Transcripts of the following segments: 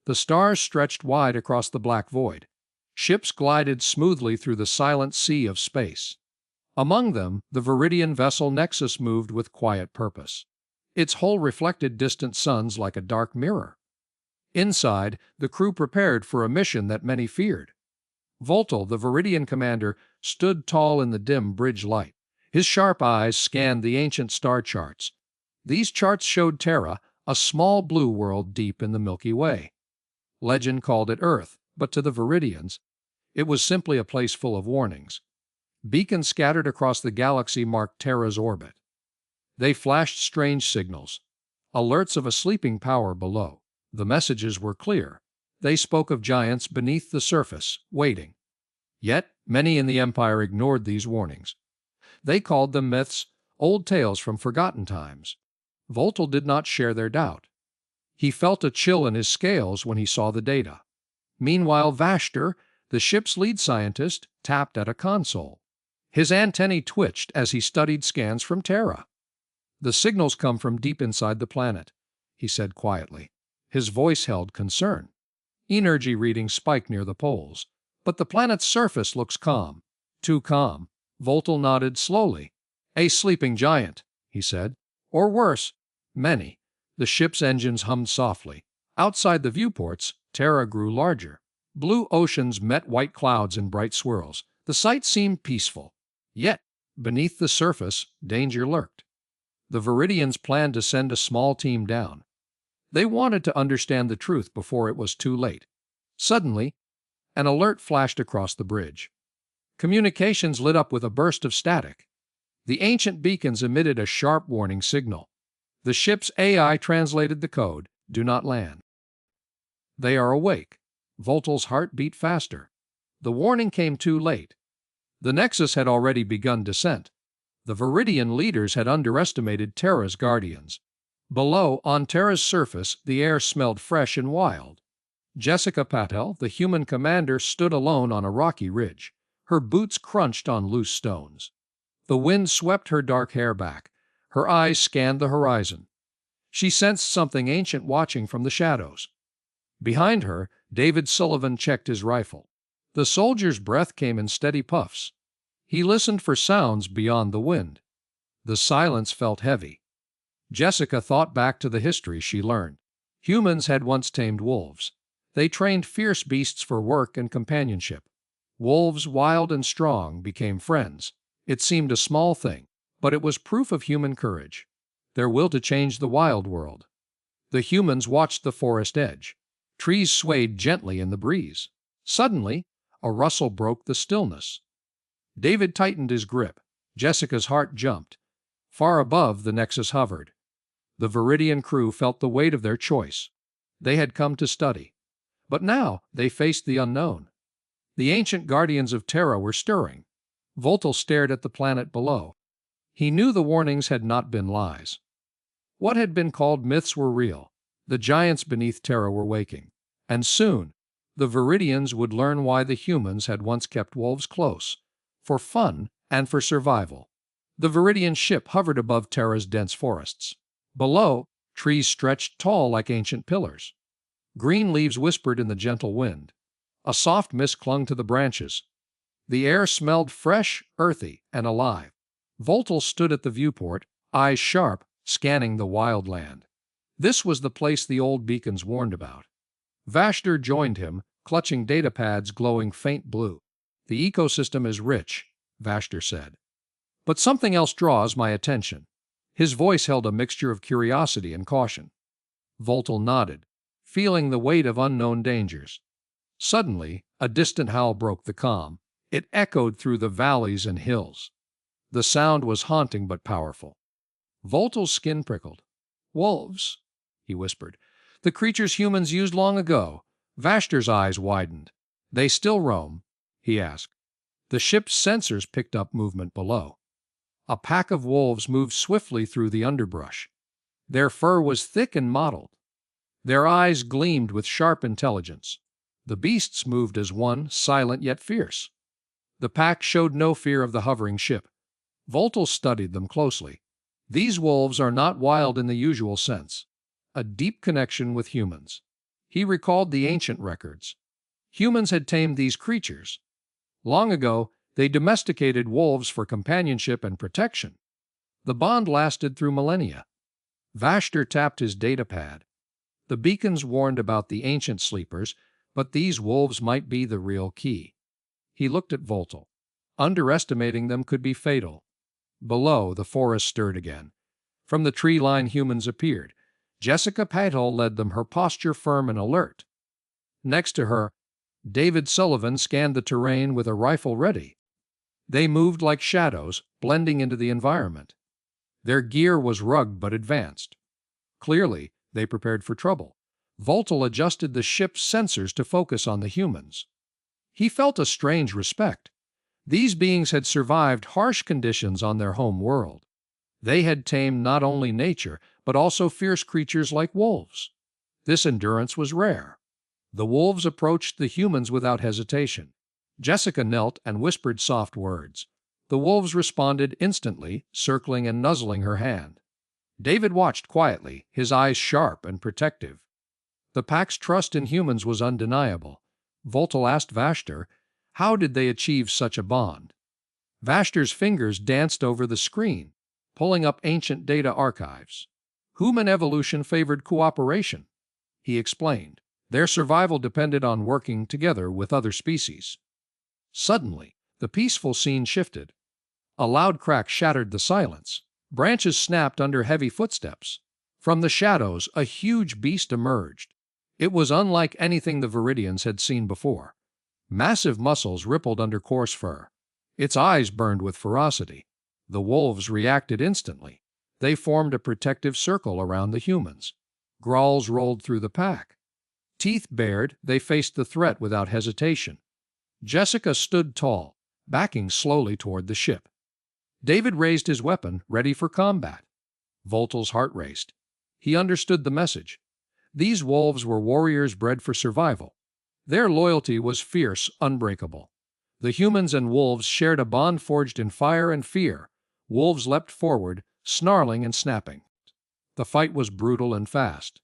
The stars stretched wide across the black void. Ships glided smoothly through the silent sea of space. Among them, the Veridian vessel Nexus moved with quiet purpose. Its hull reflected distant suns like a dark mirror. Inside, the crew prepared for a mission that many feared. Voltal, the Veridian commander, stood tall in the dim bridge light. His sharp eyes scanned the ancient star charts. These charts showed Terra, a small blue world deep in the Milky Way. Legend called it Earth, but to the Veridians, it was simply a place full of warnings. Beacons scattered across the galaxy marked Terra's orbit. They flashed strange signals, alerts of a sleeping power below. The messages were clear. They spoke of giants beneath the surface, waiting. Yet, many in the Empire ignored these warnings. They called them myths, old tales from forgotten times. Voltal did not share their doubt. He felt a chill in his scales when he saw the data. Meanwhile, Vashtor, the ship's lead scientist, tapped at a console. His antennae twitched as he studied scans from Terra. "The signals come from deep inside the planet," he said quietly. His voice held concern. "Energy readings spike near the poles, but the planet's surface looks calm. Too calm." Voltal nodded slowly. "A sleeping giant," he said. "Or worse, many." The ship's engines hummed softly. Outside the viewports, Terra grew larger. Blue oceans met white clouds in bright swirls. The sight seemed peaceful. Yet, beneath the surface, danger lurked. The Veridians planned to send a small team down. They wanted to understand the truth before it was too late. Suddenly, an alert flashed across the bridge. Communications lit up with a burst of static. The ancient beacons emitted a sharp warning signal. The ship's AI translated the code: "Do not land." "They are awake." Voltal's heart beat faster. The warning came too late. The Nexus had already begun descent. The Veridian leaders had underestimated Terra's guardians. Below, on Terra's surface, the air smelled fresh and wild. Jessica Patel, the human commander, stood alone on a rocky ridge. Her boots crunched on loose stones. The wind swept her dark hair back. Her eyes scanned the horizon. She sensed something ancient watching from the shadows. Behind her, David Sullivan checked his rifle. The soldier's breath came in steady puffs. He listened for sounds beyond the wind. The silence felt heavy. Jessica thought back to the history she learned. Humans had once tamed wolves. They trained fierce beasts for work and companionship. Wolves, wild and strong, became friends. It seemed a small thing, but it was proof of human courage, their will to change the wild world. The humans watched the forest edge. Trees swayed gently in the breeze. Suddenly, a rustle broke the stillness. David tightened his grip. Jessica's heart jumped. Far above, the Nexus hovered. The Veridian crew felt the weight of their choice. They had come to study. But now they faced the unknown. The ancient guardians of Terra were stirring. Voltal stared at the planet below. He knew the warnings had not been lies. What had been called myths were real. The giants beneath Terra were waking. And soon, the Veridians would learn why the humans had once kept wolves close, for fun and for survival. The Veridian ship hovered above Terra's dense forests. Below, trees stretched tall like ancient pillars. Green leaves whispered in the gentle wind. A soft mist clung to the branches. The air smelled fresh, earthy, and alive. Voltal stood at the viewport, eyes sharp, scanning the wild land. This was the place the old beacons warned about. Vashtor joined him, clutching data pads glowing faint blue. "The ecosystem is rich," Vashtor said. "But something else draws my attention." His voice held a mixture of curiosity and caution. Voltal nodded, feeling the weight of unknown dangers. Suddenly, a distant howl broke the calm. It echoed through the valleys and hills. The sound was haunting but powerful. Voltal's skin prickled. "Wolves," he whispered. "The creatures humans used long ago." Vashtor's eyes widened. "They still roam?" he asked. The ship's sensors picked up movement below. A pack of wolves moved swiftly through the underbrush. Their fur was thick and mottled. Their eyes gleamed with sharp intelligence. The beasts moved as one, silent yet fierce. The pack showed no fear of the hovering ship. Voltal studied them closely. These wolves are not wild in the usual sense. A deep connection with humans. He recalled the ancient records. Humans had tamed these creatures. Long ago, they domesticated wolves for companionship and protection. The bond lasted through millennia. Vashtor tapped his datapad. The beacons warned about the ancient sleepers, but these wolves might be the real key. He looked at Voltal. Underestimating them could be fatal. Below, the forest stirred again. From the tree line, humans appeared. Jessica Patel led them, her posture firm and alert. Next to her, David Sullivan scanned the terrain with a rifle ready. They moved like shadows, blending into the environment. Their gear was rugged but advanced. Clearly, they prepared for trouble. Voltal adjusted the ship's sensors to focus on the humans. He felt a strange respect. These beings had survived harsh conditions on their home world. They had tamed not only nature, but also fierce creatures like wolves. This endurance was rare. The wolves approached the humans without hesitation. Jessica knelt and whispered soft words. The wolves responded instantly, circling and nuzzling her hand. David watched quietly, his eyes sharp and protective. The pack's trust in humans was undeniable. Voltal asked Vashtor, how did they achieve such a bond? Vashtor's fingers danced over the screen, pulling up ancient data archives. Human evolution favored cooperation, he explained. Their survival depended on working together with other species. Suddenly, the peaceful scene shifted. A loud crack shattered the silence. Branches snapped under heavy footsteps. From the shadows, a huge beast emerged. It was unlike anything the Veridians had seen before. Massive muscles rippled under coarse fur. Its eyes burned with ferocity. The wolves reacted instantly. They formed a protective circle around the humans. Growls rolled through the pack. Teeth bared, they faced the threat without hesitation. Jessica stood tall, backing slowly toward the ship. David raised his weapon, ready for combat. Voltal's heart raced. He understood the message. These wolves were warriors bred for survival. Their loyalty was fierce, unbreakable. The humans and wolves shared a bond forged in fire and fear. Wolves leapt forward, snarling and snapping. The fight was brutal and fast.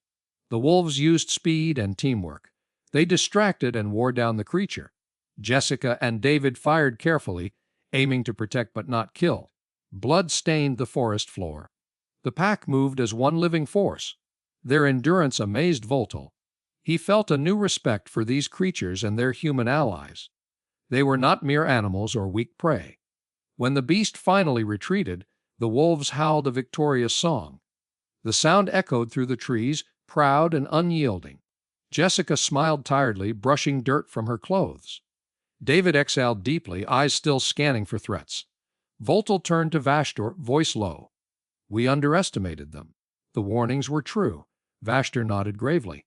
The wolves used speed and teamwork. They distracted and wore down the creature. Jessica and David fired carefully, aiming to protect but not kill. Blood stained the forest floor. The pack moved as one living force. Their endurance amazed Voltal. He felt a new respect for these creatures and their human allies. They were not mere animals or weak prey. When the beast finally retreated, the wolves howled a victorious song. The sound echoed through the trees, proud and unyielding. Jessica smiled tiredly, brushing dirt from her clothes. David exhaled deeply, eyes still scanning for threats. Voltal turned to Vashtor, voice low. We underestimated them. The warnings were true. Vashtor nodded gravely.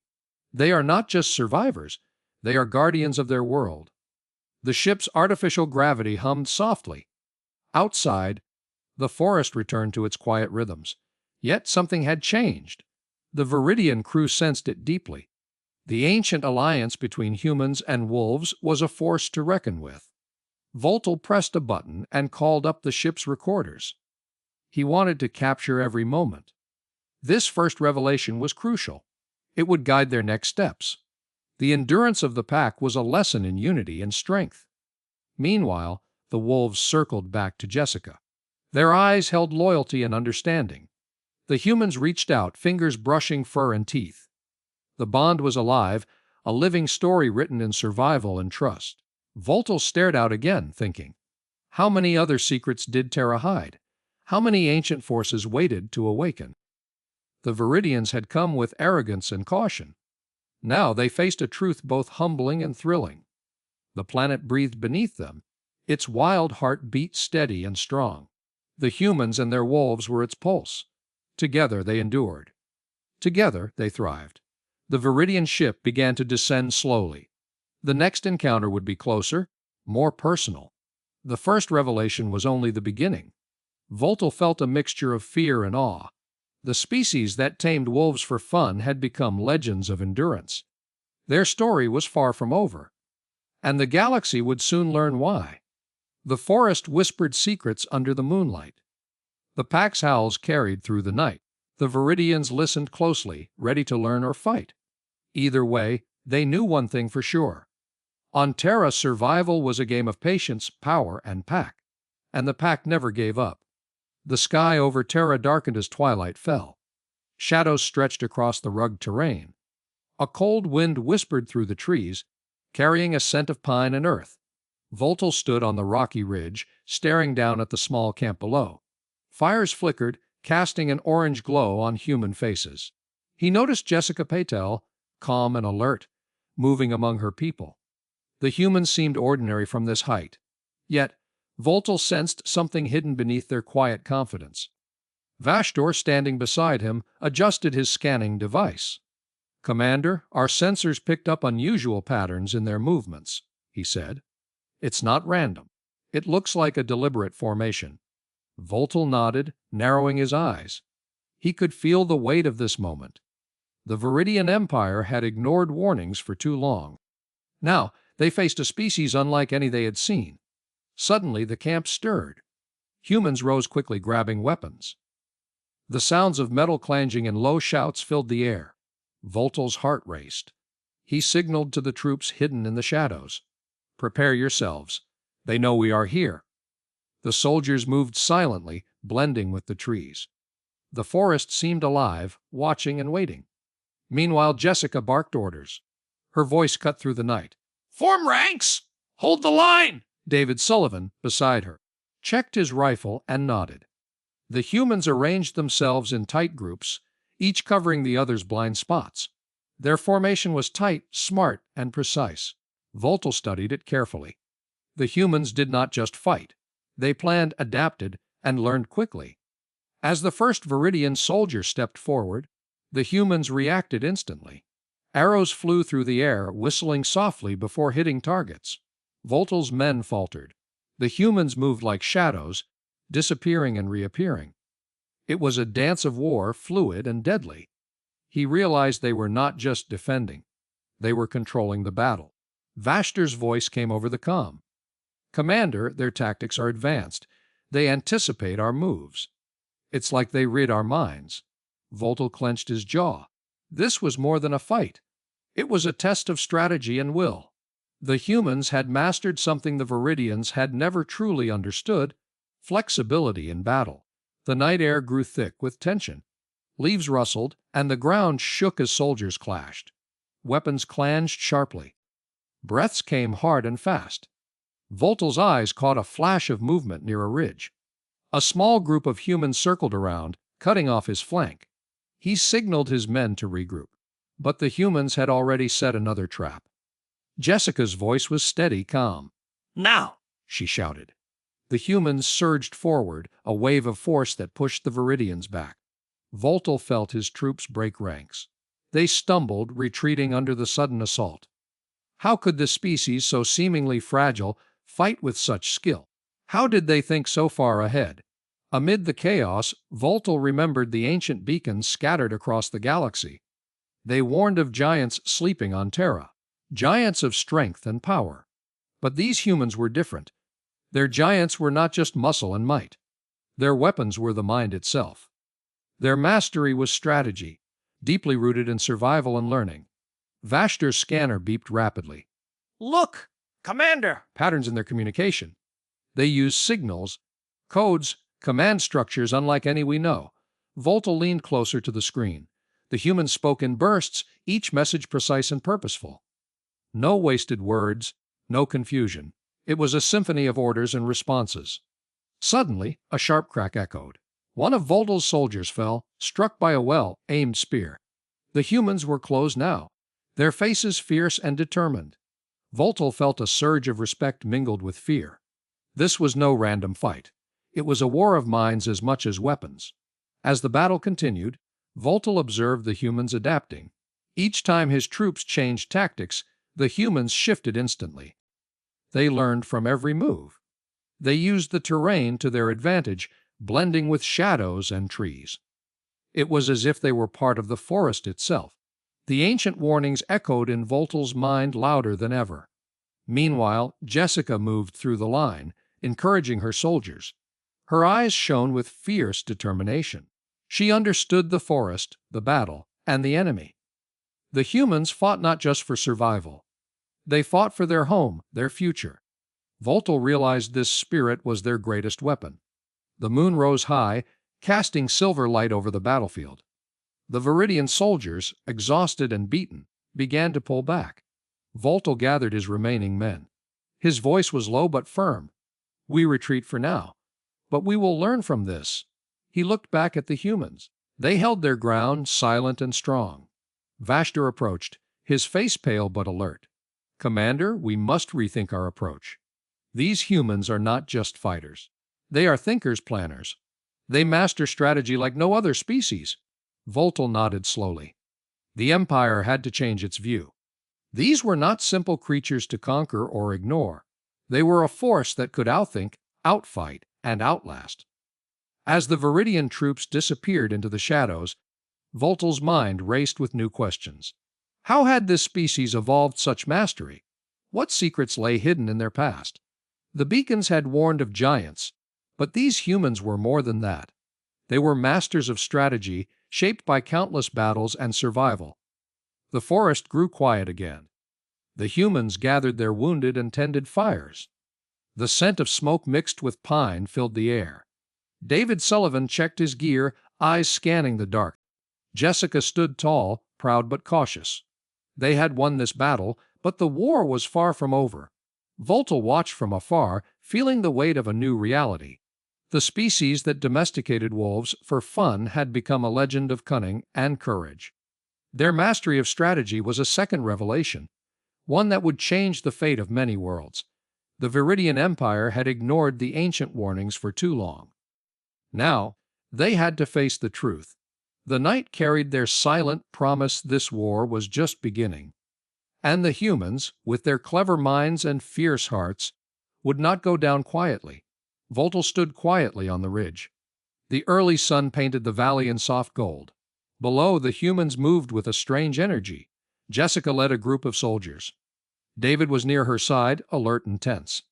They are not just survivors, they are guardians of their world. The ship's artificial gravity hummed softly. Outside, the forest returned to its quiet rhythms. Yet something had changed. The Veridian crew sensed it deeply. The ancient alliance between humans and wolves was a force to reckon with. Voltal pressed a button and called up the ship's recorders. He wanted to capture every moment. This first revelation was crucial. It would guide their next steps. The endurance of the pack was a lesson in unity and strength. Meanwhile, the wolves circled back to Jessica. Their eyes held loyalty and understanding. The humans reached out, fingers brushing fur and teeth. The bond was alive, a living story written in survival and trust. Voltal stared out again, thinking, how many other secrets did Terra hide? How many ancient forces waited to awaken? The Veridians had come with arrogance and caution. Now they faced a truth both humbling and thrilling. The planet breathed beneath them. Its wild heart beat steady and strong. The humans and their wolves were its pulse. Together they endured. Together they thrived. The Veridian ship began to descend slowly. The next encounter would be closer, more personal. The first revelation was only the beginning. Voltal felt a mixture of fear and awe. The species that tamed wolves for fun had become legends of endurance. Their story was far from over, and the galaxy would soon learn why. The forest whispered secrets under the moonlight. The pack's howls carried through the night. The Veridians listened closely, ready to learn or fight. Either way, they knew one thing for sure. On Terra, survival was a game of patience, power, and pack. And the pack never gave up. The sky over Terra darkened as twilight fell. Shadows stretched across the rugged terrain. A cold wind whispered through the trees, carrying a scent of pine and earth. Voltal stood on the rocky ridge, staring down at the small camp below. Fires flickered, casting an orange glow on human faces. He noticed Jessica Patel, calm and alert, moving among her people. The humans seemed ordinary from this height. Yet, Voltal sensed something hidden beneath their quiet confidence. Vashdor, standing beside him, adjusted his scanning device. "Commander, our sensors picked up unusual patterns in their movements," he said. "It's not random. It looks like a deliberate formation." Voltal nodded, narrowing his eyes. He could feel the weight of this moment. The Veridian Empire had ignored warnings for too long. Now, they faced a species unlike any they had seen. Suddenly, the camp stirred. Humans rose quickly, grabbing weapons. The sounds of metal clanging and low shouts filled the air. Voltal's heart raced. He signaled to the troops hidden in the shadows. "Prepare yourselves. They know we are here." The soldiers moved silently, blending with the trees. The forest seemed alive, watching and waiting. Meanwhile, Jessica barked orders. Her voice cut through the night. "Form ranks! Hold the line!" David Sullivan, beside her, checked his rifle and nodded. The humans arranged themselves in tight groups, each covering the other's blind spots. Their formation was tight, smart, and precise. Voltal studied it carefully. The humans did not just fight. They planned, adapted, and learned quickly. As the first Veridian soldier stepped forward, the humans reacted instantly. Arrows flew through the air, whistling softly before hitting targets. Voltal's men faltered. The humans moved like shadows, disappearing and reappearing. It was a dance of war, fluid and deadly. He realized they were not just defending. They were controlling the battle. Vashdor's voice came over the comm. "Commander, their tactics are advanced. They anticipate our moves. It's like they read our minds." Voltal clenched his jaw. This was more than a fight. It was a test of strategy and will. The humans had mastered something the Veridians had never truly understood: flexibility in battle. The night air grew thick with tension. Leaves rustled, and the ground shook as soldiers clashed. Weapons clanged sharply. Breaths came hard and fast. Voltal's eyes caught a flash of movement near a ridge. A small group of humans circled around, cutting off his flank. He signaled his men to regroup. But the humans had already set another trap. Jessica's voice was steady, calm. "Now!" she shouted. The humans surged forward, a wave of force that pushed the Veridians back. Voltal felt his troops break ranks. They stumbled, retreating under the sudden assault. How could this species, so seemingly fragile, fight with such skill? How did they think so far ahead? Amid the chaos, Voltal remembered the ancient beacons scattered across the galaxy. They warned of giants sleeping on Terra, giants of strength and power. But these humans were different. Their giants were not just muscle and might. Their weapons were the mind itself. Their mastery was strategy, deeply rooted in survival and learning. Vashdor's scanner beeped rapidly. "Look, Commander!" Patterns in their communication. They used signals, codes, command structures unlike any we know. Voltal leaned closer to the screen. The humans spoke in bursts, each message precise and purposeful. No wasted words, no confusion. It was a symphony of orders and responses. Suddenly, a sharp crack echoed. One of Voltal's soldiers fell, struck by a well-aimed spear. The humans were close now, their faces fierce and determined. Voltal felt a surge of respect mingled with fear. This was no random fight. It was a war of minds as much as weapons. As the battle continued, Voltal observed the humans adapting. Each time his troops changed tactics, the humans shifted instantly. They learned from every move. They used the terrain to their advantage, blending with shadows and trees. It was as if they were part of the forest itself. The ancient warnings echoed in Voltal's mind louder than ever. Meanwhile, Jessica moved through the line, encouraging her soldiers. Her eyes shone with fierce determination. She understood the forest, the battle, and the enemy. The humans fought not just for survival. They fought for their home, their future. Voltal realized this spirit was their greatest weapon. The moon rose high, casting silver light over the battlefield. The Veridian soldiers, exhausted and beaten, began to pull back. Voltal gathered his remaining men. His voice was low but firm. "We retreat for now, but we will learn from this." He looked back at the humans. They held their ground, silent and strong. Vashtor approached, his face pale but alert. "Commander, we must rethink our approach. These humans are not just fighters. They are thinkers, planners. They master strategy like no other species." Voltal nodded slowly. The Empire had to change its view. These were not simple creatures to conquer or ignore. They were a force that could outthink, outfight, and outlast. As the Veridian troops disappeared into the shadows, Voltal's mind raced with new questions. How had this species evolved such mastery? What secrets lay hidden in their past? The beacons had warned of giants, but these humans were more than that. They were masters of strategy, shaped by countless battles and survival. The forest grew quiet again. The humans gathered their wounded and tended fires. The scent of smoke mixed with pine filled the air. David Sullivan checked his gear, eyes scanning the dark. Jessica stood tall, proud but cautious. They had won this battle, but the war was far from over. Voltal watched from afar, feeling the weight of a new reality. The species that domesticated wolves for fun had become a legend of cunning and courage. Their mastery of strategy was a second revelation, one that would change the fate of many worlds. The Veridian Empire had ignored the ancient warnings for too long. Now, they had to face the truth. The night carried their silent promise this war was just beginning. And the humans, with their clever minds and fierce hearts, would not go down quietly. Voltal stood quietly on the ridge. The early sun painted the valley in soft gold. Below, the humans moved with a strange energy. Jessica led a group of soldiers. David was near her side, alert and tense.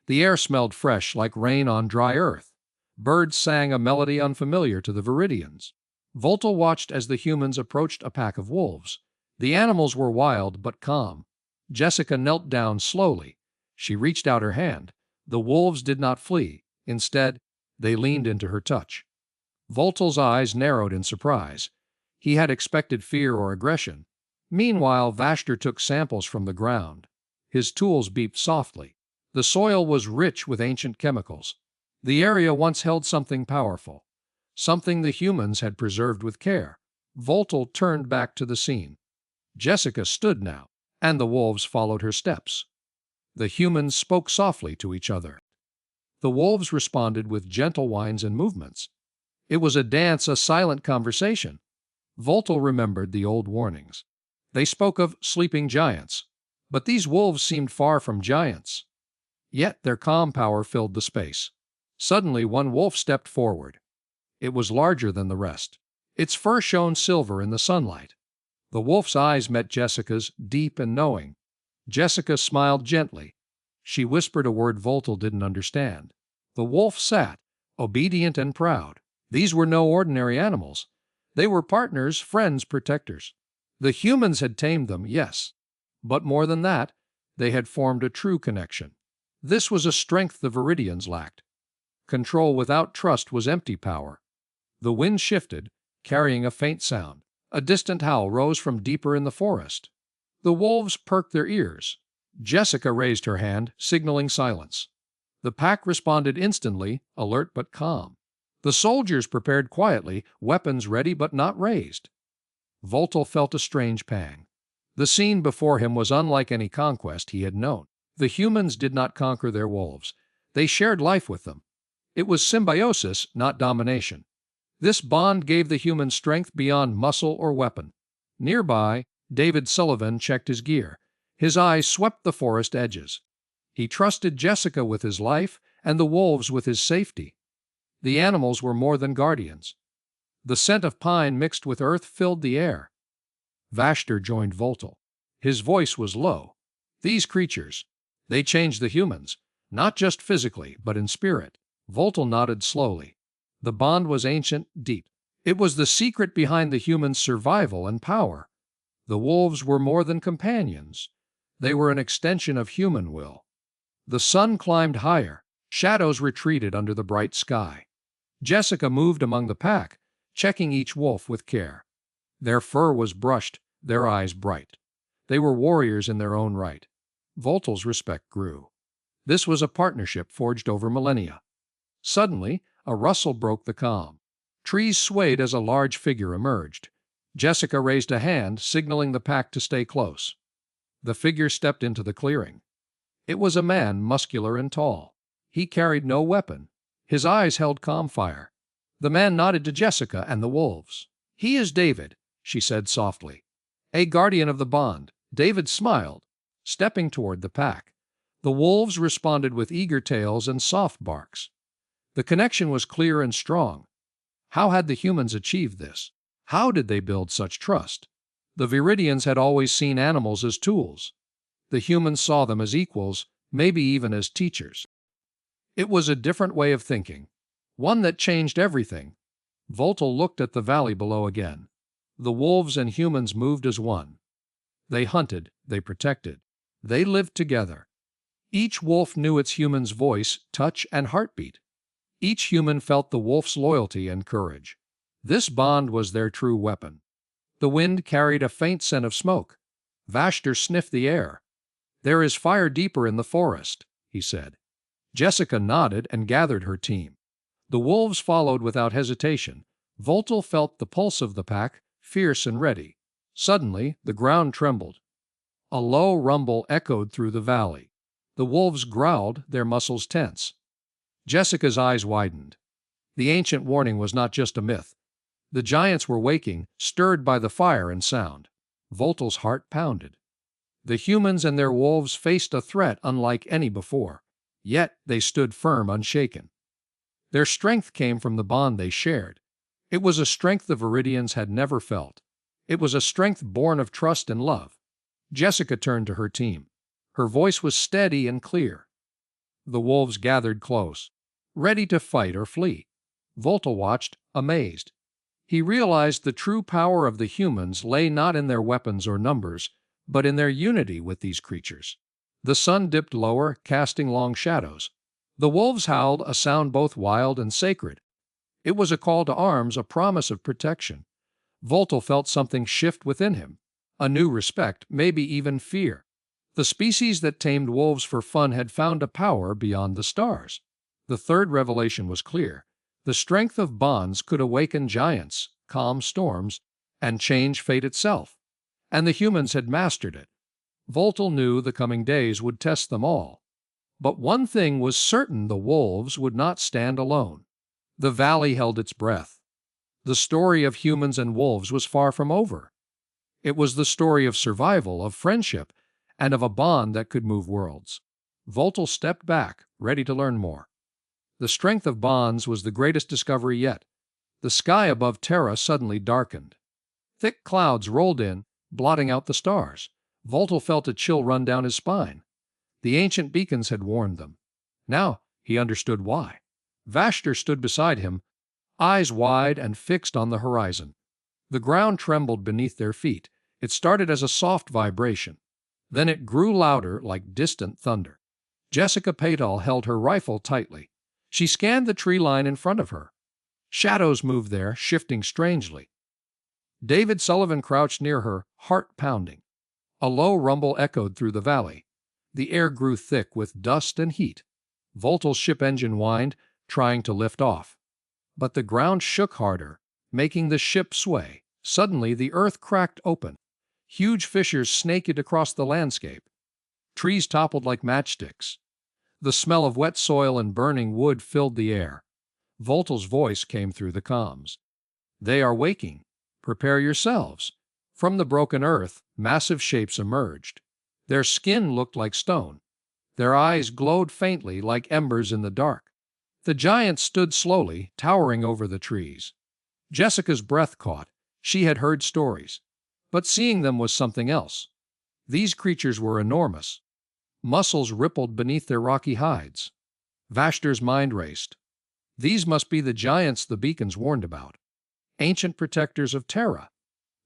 The air smelled fresh, like rain on dry earth. Birds sang a melody unfamiliar to the Veridians. Voltal watched as the humans approached a pack of wolves. The animals were wild but calm. Jessica knelt down slowly. She reached out her hand. The wolves did not flee. Instead, they leaned into her touch. Voltal's eyes narrowed in surprise. He had expected fear or aggression. Meanwhile, Vashtor took samples from the ground. His tools beeped softly. The soil was rich with ancient chemicals. The area once held something powerful, something the humans had preserved with care. Voltal turned back to the scene. Jessica stood now, and the wolves followed her steps. The humans spoke softly to each other. The wolves responded with gentle whines and movements. It was a dance, a silent conversation. Voltal remembered the old warnings. They spoke of sleeping giants, but these wolves seemed far from giants. Yet their calm power filled the space. Suddenly, one wolf stepped forward. It was larger than the rest. Its fur shone silver in the sunlight. The wolf's eyes met Jessica's, deep and knowing. Jessica smiled gently. She whispered a word Voltal didn't understand. The wolf sat, obedient and proud. These were no ordinary animals. They were partners, friends, protectors. The humans had tamed them, yes. But more than that, they had formed a true connection. This was a strength the Veridians lacked. Control without trust was empty power. The wind shifted, carrying a faint sound. A distant howl rose from deeper in the forest. The wolves perked their ears. Jessica raised her hand, signaling silence. The pack responded instantly, alert but calm. The soldiers prepared quietly, weapons ready but not raised. Voltal felt a strange pang. The scene before him was unlike any conquest he had known. The humans did not conquer their wolves. They shared life with them. It was symbiosis, not domination. This bond gave the human strength beyond muscle or weapon. Nearby, David Sullivan checked his gear. His eyes swept the forest edges. He trusted Jessica with his life and the wolves with his safety. The animals were more than guardians. The scent of pine mixed with earth filled the air. Vashtor joined Voltal. His voice was low. These creatures, they changed the humans, not just physically, but in spirit. Voltal nodded slowly. The bond was ancient, deep. It was the secret behind the humans' survival and power. The wolves were more than companions. They were an extension of human will. The sun climbed higher. Shadows retreated under the bright sky. Jessica moved among the pack, checking each wolf with care. Their fur was brushed, their eyes bright. They were warriors in their own right. Voltal's respect grew. This was a partnership forged over millennia. Suddenly, a rustle broke the calm. Trees swayed as a large figure emerged. Jessica raised a hand, signaling the pack to stay close. The figure stepped into the clearing. It was a man, muscular and tall. He carried no weapon. His eyes held calm fire. The man nodded to Jessica and the wolves. "He is David," she said softly. "A guardian of the bond." David smiled, stepping toward the pack. The wolves responded with eager tails and soft barks. The connection was clear and strong. How had the humans achieved this? How did they build such trust? The Veridians had always seen animals as tools. The humans saw them as equals, maybe even as teachers. It was a different way of thinking, one that changed everything. Voltal looked at the valley below again. The wolves and humans moved as one. They hunted, they protected, they lived together. Each wolf knew its human's voice, touch, and heartbeat. Each human felt the wolf's loyalty and courage. This bond was their true weapon. The wind carried a faint scent of smoke. Vashtor sniffed the air. "There is fire deeper in the forest," he said. Jessica nodded and gathered her team. The wolves followed without hesitation. Voltal felt the pulse of the pack, fierce and ready. Suddenly, the ground trembled. A low rumble echoed through the valley. The wolves growled, their muscles tense. Jessica's eyes widened. The ancient warning was not just a myth. The giants were waking, stirred by the fire and sound. Voltal's heart pounded. The humans and their wolves faced a threat unlike any before. Yet they stood firm, unshaken. Their strength came from the bond they shared. It was a strength the Veridians had never felt. It was a strength born of trust and love. Jessica turned to her team. Her voice was steady and clear. The wolves gathered close, ready to fight or flee. Voltal watched, amazed. He realized the true power of the humans lay not in their weapons or numbers, but in their unity with these creatures. The sun dipped lower, casting long shadows. The wolves howled, a sound both wild and sacred. It was a call to arms, a promise of protection. Voltal felt something shift within him, a new respect, maybe even fear. The species that tamed wolves for fun had found a power beyond the stars. The third revelation was clear. The strength of bonds could awaken giants, calm storms, and change fate itself. And the humans had mastered it. Voltal knew the coming days would test them all. But one thing was certain: the wolves would not stand alone. The valley held its breath. The story of humans and wolves was far from over. It was the story of survival, of friendship, and of a bond that could move worlds. Voltal stepped back, ready to learn more. The strength of bonds was the greatest discovery yet. The sky above Terra suddenly darkened. Thick clouds rolled in, blotting out the stars. Voltal felt a chill run down his spine. The ancient beacons had warned them. Now he understood why. Vashtor stood beside him, eyes wide and fixed on the horizon. The ground trembled beneath their feet. It started as a soft vibration. Then it grew louder, like distant thunder. Jessica Patal held her rifle tightly. She scanned the tree line in front of her. Shadows moved there, shifting strangely. David Sullivan crouched near her, heart pounding. A low rumble echoed through the valley. The air grew thick with dust and heat. Voltal's ship engine whined, trying to lift off. But the ground shook harder, making the ship sway. Suddenly, the earth cracked open. Huge fissures snaked across the landscape. Trees toppled like matchsticks. The smell of wet soil and burning wood filled the air. Voltal's voice came through the comms. "They are waking. Prepare yourselves." From the broken earth, massive shapes emerged. Their skin looked like stone. Their eyes glowed faintly like embers in the dark. The giants stood slowly, towering over the trees. Jessica's breath caught. She had heard stories. But seeing them was something else. These creatures were enormous. Muscles rippled beneath their rocky hides. Vashtor's mind raced. These must be the giants the beacons warned about. Ancient protectors of Terra.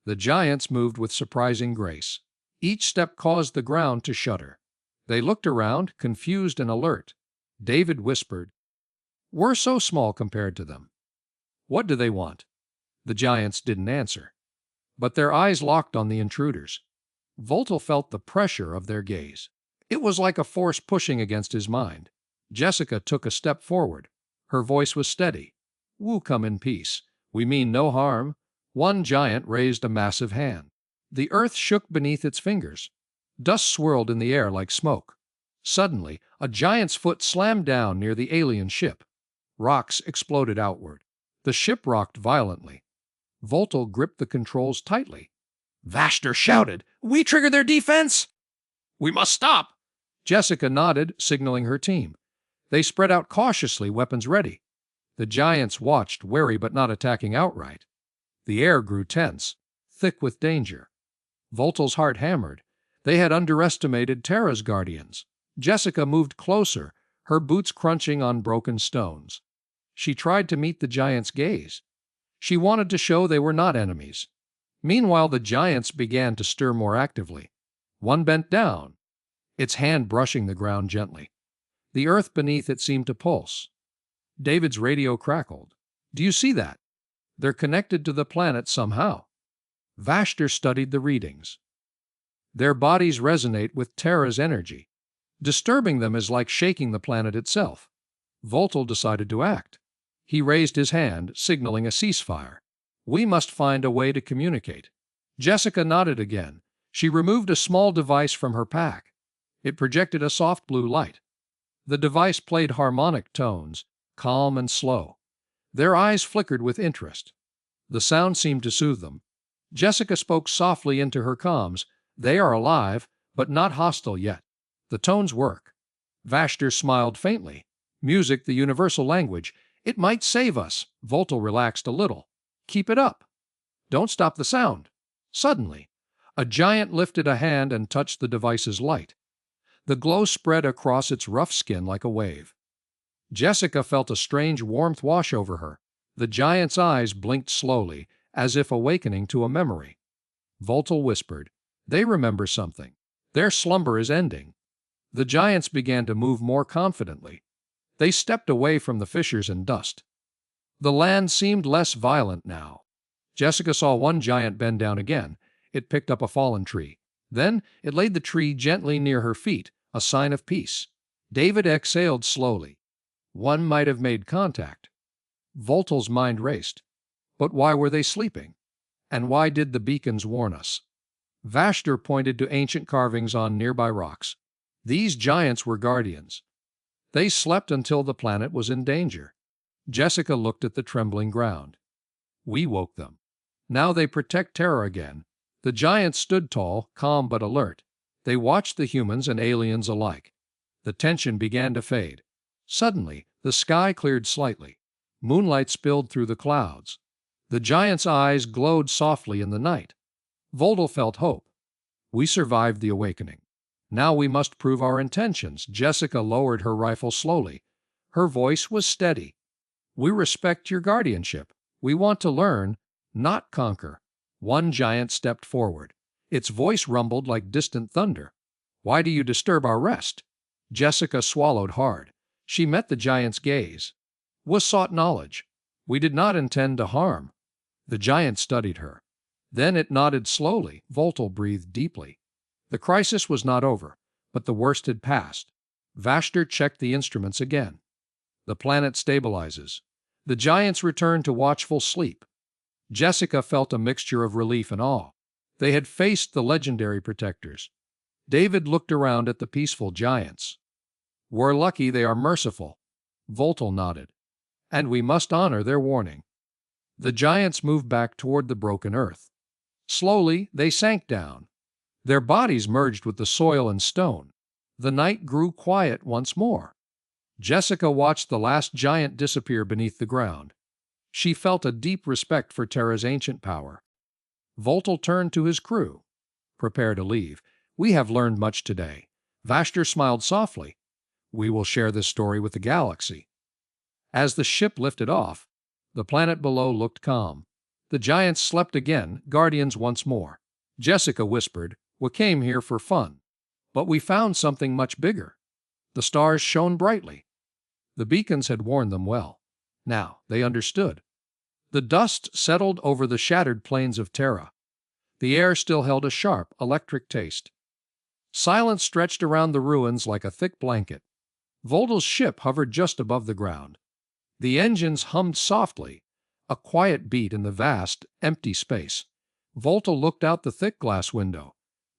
The giants moved with surprising grace. Each step caused the ground to shudder. They looked around, confused and alert. David whispered, "We're so small compared to them. What do they want?" The giants didn't answer, but their eyes locked on the intruders. Voltal felt the pressure of their gaze. It was like a force pushing against his mind. Jessica took a step forward. Her voice was steady. "We'll come in peace. We mean no harm." One giant raised a massive hand. The earth shook beneath its fingers. Dust swirled in the air like smoke. Suddenly, a giant's foot slammed down near the alien ship. Rocks exploded outward. The ship rocked violently. Voltal gripped the controls tightly. Vashtor shouted, "We triggered their defense!" "We must stop!" Jessica nodded, signaling her team. They spread out cautiously, weapons ready. The giants watched, wary but not attacking outright. The air grew tense, thick with danger. Voltal's heart hammered. They had underestimated Terra's guardians. Jessica moved closer, her boots crunching on broken stones. She tried to meet the giants' gaze. She wanted to show they were not enemies. Meanwhile, the giants began to stir more actively. One bent down, its hand brushing the ground gently. The earth beneath it seemed to pulse. David's radio crackled. "Do you see that? They're connected to the planet somehow." Vashtor studied the readings. Their bodies resonate with Terra's energy. Disturbing them is like shaking the planet itself. Voltal decided to act. He raised his hand, signaling a ceasefire. "We must find a way to communicate." Jessica nodded again. She removed a small device from her pack. It projected a soft blue light. The device played harmonic tones, calm and slow. Their eyes flickered with interest. The sound seemed to soothe them. Jessica spoke softly into her comms. "They are alive, but not hostile yet. The tones work." Vashtor smiled faintly. "Music, the universal language. It might save us." Voltal relaxed a little. "Keep it up. Don't stop the sound." Suddenly, a giant lifted a hand and touched the device's light. The glow spread across its rough skin like a wave. Jessica felt a strange warmth wash over her. The giant's eyes blinked slowly, as if awakening to a memory. Voltal whispered, "They remember something. Their slumber is ending." The giants began to move more confidently. They stepped away from the fissures and dust. The land seemed less violent now. Jessica saw one giant bend down again. It picked up a fallen tree. Then it laid the tree gently near her feet, a sign of peace. David exhaled slowly. One might have made contact. Voltal's mind raced. But why were they sleeping? And why did the beacons warn us? Vashtor pointed to ancient carvings on nearby rocks. These giants were guardians. They slept until the planet was in danger. Jessica looked at the trembling ground. "We woke them. Now they protect Terra again." The giants stood tall, calm but alert. They watched the humans and aliens alike. The tension began to fade. Suddenly, the sky cleared slightly. Moonlight spilled through the clouds. The giants' eyes glowed softly in the night. Voltal felt hope. "We survived the awakening. Now we must prove our intentions." Jessica lowered her rifle slowly. Her voice was steady. "We respect your guardianship. We want to learn, not conquer." One giant stepped forward. Its voice rumbled like distant thunder. "Why do you disturb our rest?" Jessica swallowed hard. She met the giant's gaze. "We sought knowledge. We did not intend to harm." The giant studied her. Then it nodded slowly. Voltal breathed deeply. The crisis was not over, but the worst had passed. Vashtor checked the instruments again. The planet stabilizes. The giants returned to watchful sleep. Jessica felt a mixture of relief and awe. They had faced the legendary protectors. David looked around at the peaceful giants. "We're lucky they are merciful." Voltal nodded. "And we must honor their warning." The giants moved back toward the broken earth. Slowly, they sank down. Their bodies merged with the soil and stone. The night grew quiet once more. Jessica watched the last giant disappear beneath the ground. She felt a deep respect for Terra's ancient power. Voltal turned to his crew. "Prepare to leave. We have learned much today." Vashtor smiled softly. "We will share this story with the galaxy." As the ship lifted off, the planet below looked calm. The giants slept again, guardians once more. Jessica whispered, "We came here for fun. But we found something much bigger." The stars shone brightly. The beacons had warned them well. Now they understood. The dust settled over the shattered plains of Terra. The air still held a sharp, electric taste. Silence stretched around the ruins like a thick blanket. Voltal's ship hovered just above the ground. The engines hummed softly, a quiet beat in the vast, empty space. Voltal looked out the thick glass window.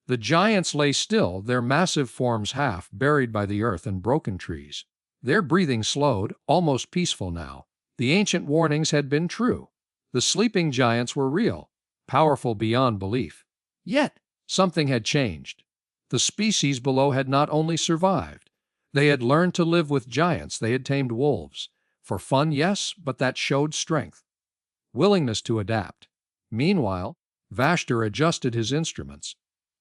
The giants lay still, their massive forms half buried by the earth and broken trees. Their breathing slowed, almost peaceful now. The ancient warnings had been true. The sleeping giants were real, powerful beyond belief. Yet, something had changed. The species below had not only survived. They had learned to live with giants, they had tamed wolves. For fun, yes, but that showed strength. Willingness to adapt. Meanwhile, Vashtor adjusted his instruments.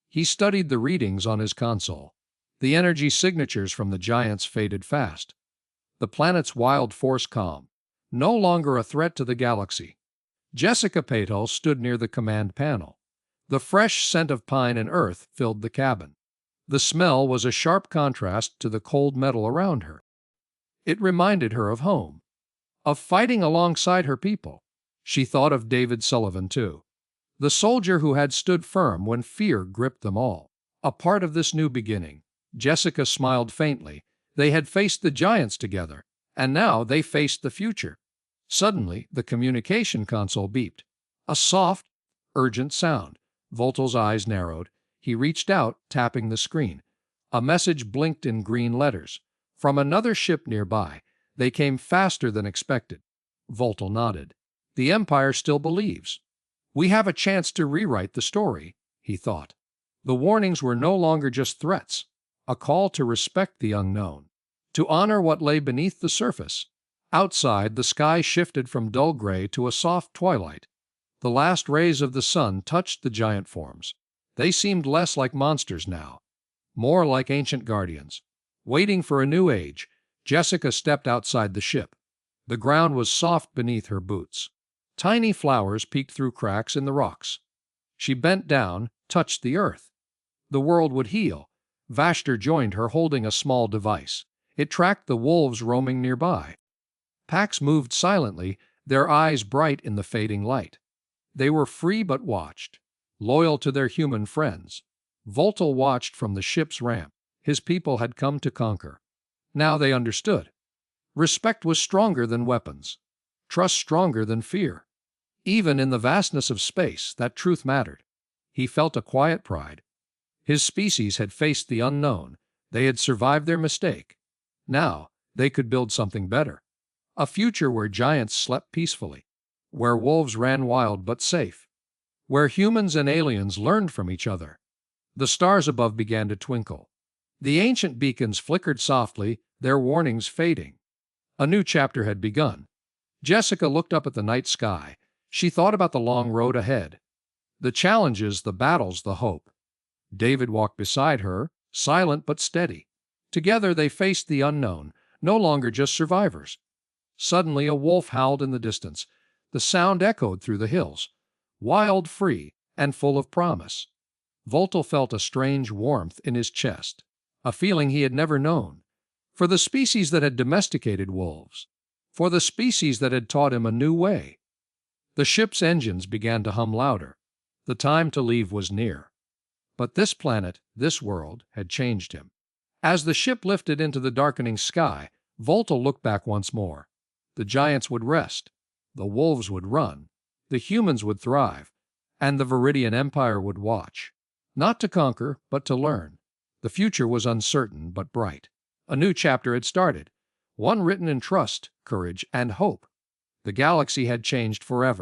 He studied the readings on his console. The energy signatures from the giants faded fast. The planet's wild force calm. No longer a threat to the galaxy. Jessica Patel stood near the command panel. The fresh scent of pine and earth filled the cabin. The smell was a sharp contrast to the cold metal around her. It reminded her of home, of fighting alongside her people. She thought of David Sullivan, too. The soldier who had stood firm when fear gripped them all. A part of this new beginning. Jessica smiled faintly. They had faced the giants together, and now they faced the future. Suddenly, the communication console beeped. A soft, urgent sound. Voltal's eyes narrowed. He reached out, tapping the screen. A message blinked in green letters. From another ship nearby. They came faster than expected. Voltal nodded. The Empire still believes. We have a chance to rewrite the story, he thought. The warnings were no longer just threats, a call to respect the unknown, to honor what lay beneath the surface. Outside, the sky shifted from dull gray to a soft twilight. The last rays of the sun touched the giant forms. They seemed less like monsters now, more like ancient guardians. Waiting for a new age, Jessica stepped outside the ship. The ground was soft beneath her boots. Tiny flowers peeked through cracks in the rocks. She bent down, touched the earth. The world would heal. Vashtor joined her, holding a small device. It tracked the wolves roaming nearby. Packs moved silently, their eyes bright in the fading light. They were free but watched, loyal to their human friends. Voltal watched from the ship's ramp. His people had come to conquer. Now they understood. Respect was stronger than weapons, trust stronger than fear. Even in the vastness of space, that truth mattered. He felt a quiet pride. His species had faced the unknown. They had survived their mistake. Now, they could build something better. A future where giants slept peacefully, where wolves ran wild but safe, where humans and aliens learned from each other. The stars above began to twinkle. The ancient beacons flickered softly, their warnings fading. A new chapter had begun. Jessica looked up at the night sky. She thought about the long road ahead. The challenges, the battles, the hope. David walked beside her, silent but steady. Together they faced the unknown, no longer just survivors. Suddenly a wolf howled in the distance. The sound echoed through the hills, wild, free, and full of promise. Voltal felt a strange warmth in his chest, a feeling he had never known. For the species that had domesticated wolves, for the species that had taught him a new way. The ship's engines began to hum louder. The time to leave was near. But this planet, this world, had changed him. As the ship lifted into the darkening sky, Voltal looked back once more. The giants would rest. The wolves would run. The humans would thrive. And the Veridian Empire would watch. Not to conquer, but to learn. The future was uncertain, but bright. A new chapter had started. One written in trust, courage, and hope. The galaxy had changed forever.